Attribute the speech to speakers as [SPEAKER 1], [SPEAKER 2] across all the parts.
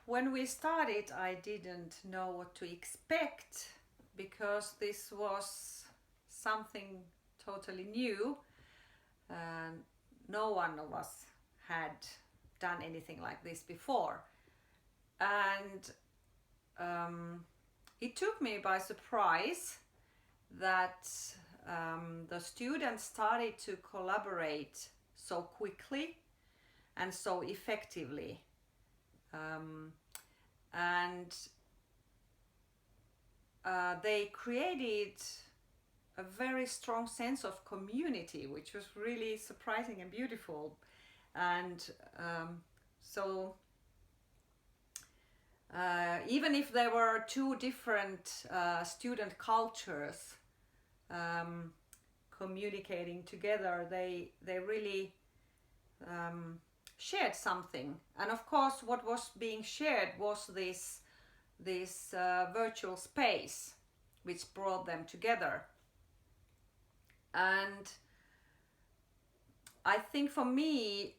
[SPEAKER 1] When we started, I didn't know what to expect because this was something totally new. And no one of us had done anything like this before. And it took me by surprise that the students started to collaborate so quickly and so effectively. And they created a very strong sense of community, which was really surprising and beautiful. And so even if there were two different student cultures communicating together, they really shared something. And of course, what was being shared was this virtual space which brought them together. And I think for me,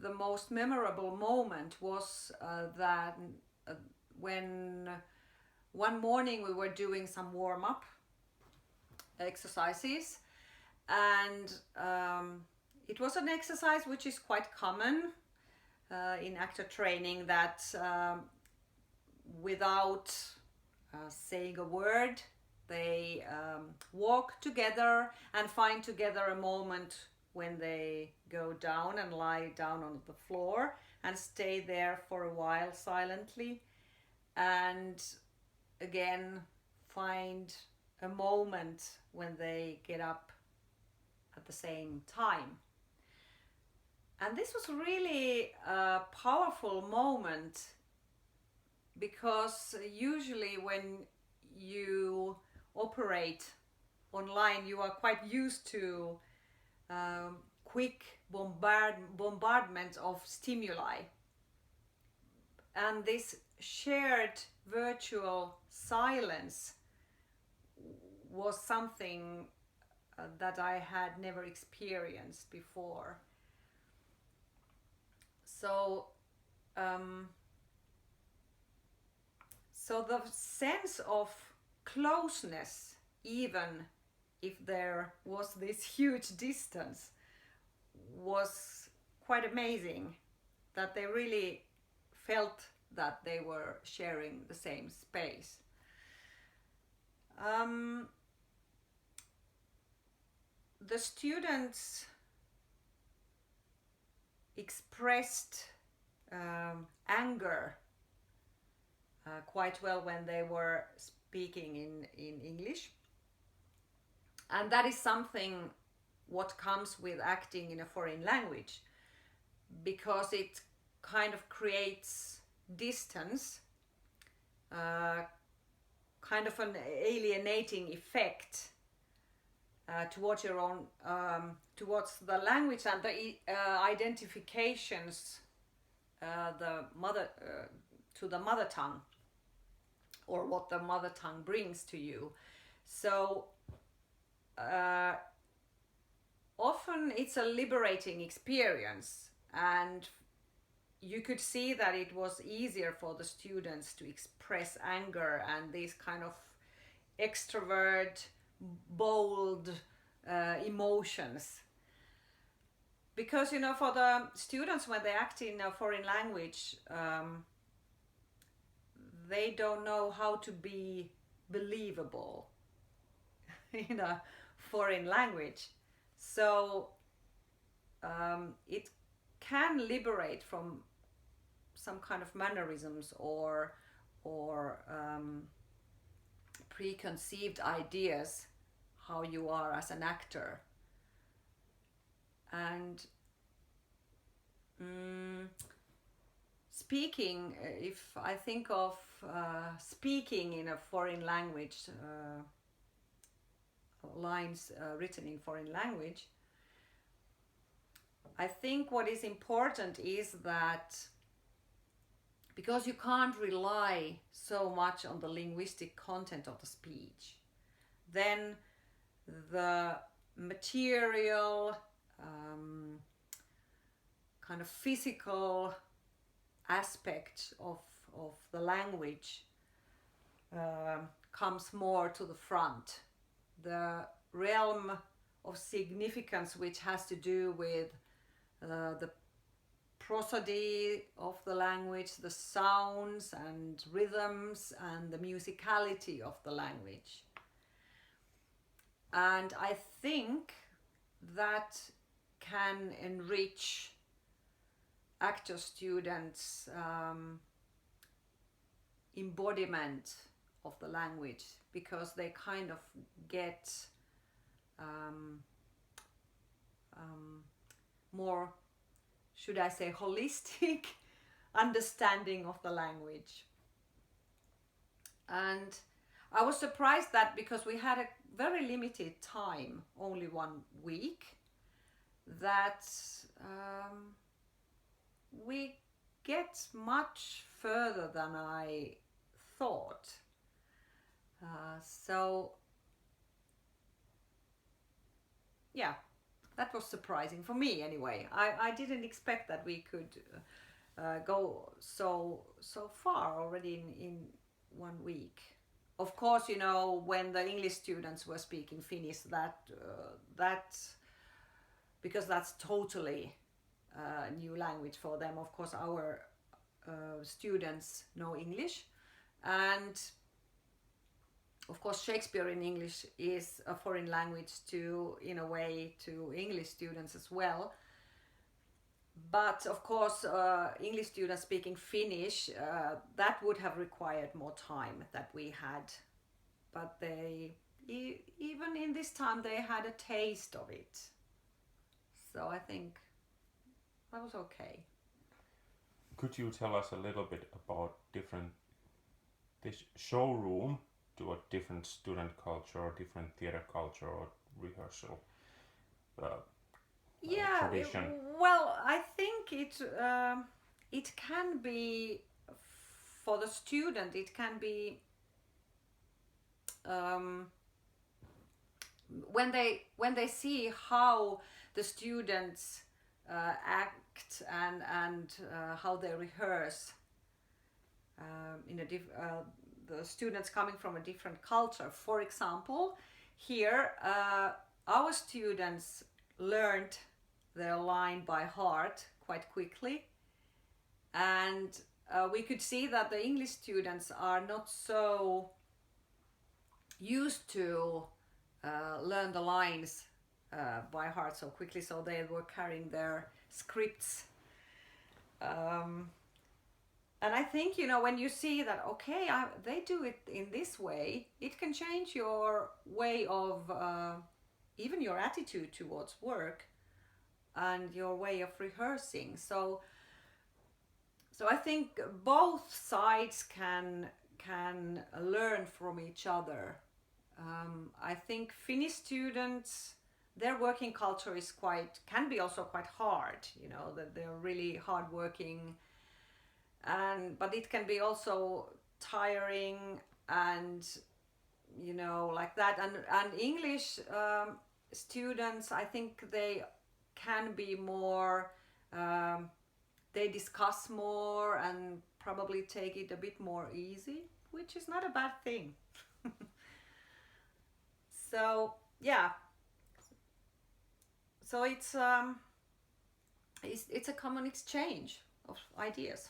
[SPEAKER 1] the most memorable moment was that when one morning we were doing some warm-up exercises, and it was an exercise which is quite common in actor training, that without saying a word, they walk together and find together a moment when they go down and lie down on the floor and stay there for a while silently, and again find a moment when they get up at the same time. And this was really a powerful moment, because usually when you operate online, you are quite used to quick bombardment of stimuli. And this shared virtual silence was something that I had never experienced before. So the sense of closeness, even if there was this huge distance, was quite amazing. That they really felt that they were sharing the same space. The students expressed anger quite well when they were speaking in English. And that is something what comes with acting in a foreign language, because it kind of creates distance, kind of an alienating effect towards your own, towards the language and the identifications, to the mother tongue, or what the mother tongue brings to you. So often it's a liberating experience, and you could see that it was easier for the students to express anger and these kind of extrovert, bold emotions. Because, you know, for the students, when they act in a foreign language, they don't know how to be believable in a foreign language. So it can liberate from some kind of mannerisms or preconceived ideas how you are as an actor. And speaking, if I think of speaking in a foreign language, lines written in foreign language, I think what is important is that, because you can't rely so much on the linguistic content of the speech, then the material, kind of physical aspect of of the language comes more to the front. The realm of significance, which has to do with the prosody of the language, the sounds and rhythms and the musicality of the language. And I think that can enrich actor students' embodiment of the language, because they kind of get more, should I say, holistic understanding of the language. And I was surprised that, because we had a very limited time, only 1 week, that we get much further than I thought. So yeah, that was surprising for me anyway. I didn't expect that we could go so far already in 1 week. Of course, you know, when the English students were speaking Finnish, that because that's totally a new language for them. Of course, our students know English, and of course Shakespeare in English is a foreign language to, in a way, to English students as well. But of course English students speaking Finnish, that would have required more time that we had. But they, even in this time, they had a taste of it. So I think that was okay.
[SPEAKER 2] Could you tell us a little bit about this showroom to a different student culture or different theater culture or rehearsal tradition?
[SPEAKER 1] Well, I think it can be, for the student, it can be when they see how the students act and how they rehearse in a the students coming from a different culture. For example, here our students learned their line by heart quite quickly, and we could see that the English students are not so used to learn the lines by heart so quickly, so they were carrying their scripts. And I think, you know, when you see that, okay, they do it in this way, it can change your way of, even your attitude towards work and your way of rehearsing. So I think both sides can learn from each other. I think Finnish students, their working culture is can be also quite hard, you know, that they're really hardworking, but it can be also tiring and, you know, like that. And English students, I think they can be more, they discuss more and probably take it a bit more easy, which is not a bad thing. So yeah, so it's a common exchange of ideas.